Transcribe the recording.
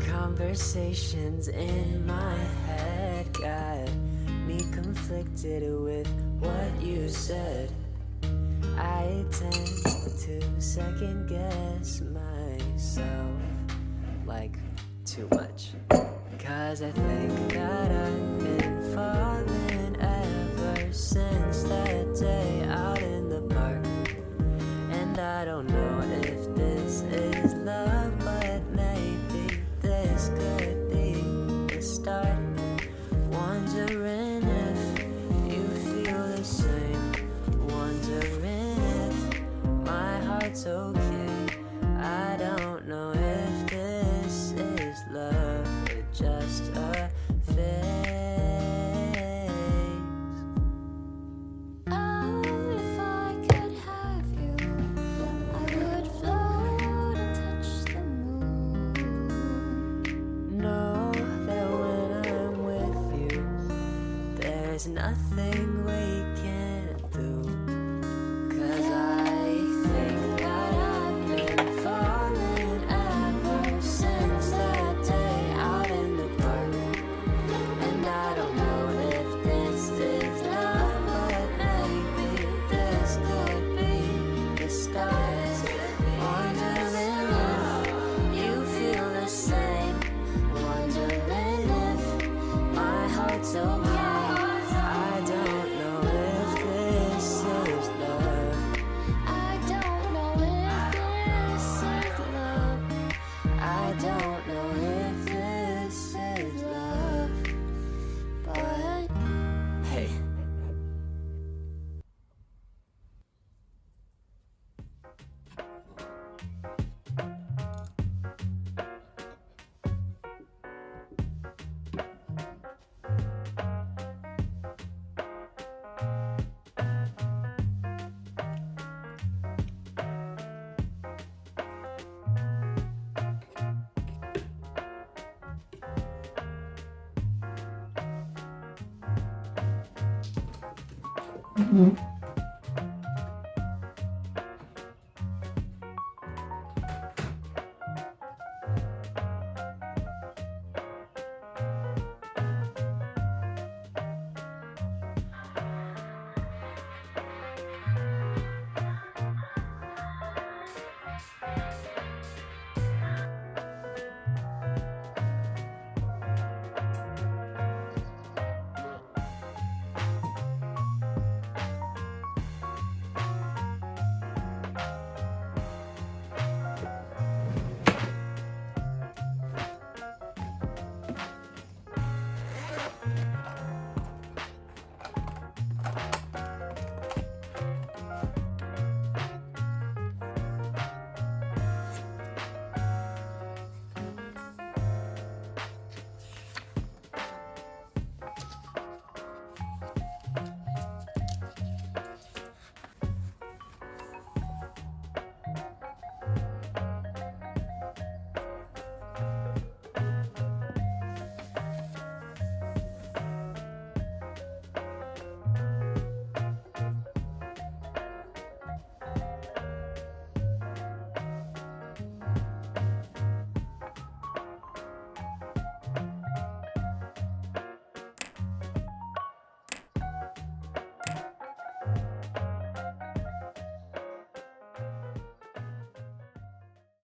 Conversations in my head got me conflicted with what you said. I tend to second guess myself, like too much. 'Cause I think that I've been falling ever since that day out in the park. And I don't know if this is love, but maybe this could be the start. Wondering if you feel the same. Wondering if my heart's okay. I don't know if this is love or just a phase. Oh, if I could have you, I would float and touch the moon. Know that when I'm with you, there's nothing we can't do. 'Cause I think that I've been falling ever since that day out in the park. And I don't know if this is love, but maybe this could be the start. Wondering if you feel the same. Wondering if my heart's okay. I don't know if this is love. I don't know if this is love. I don't know if this is love. But Hey.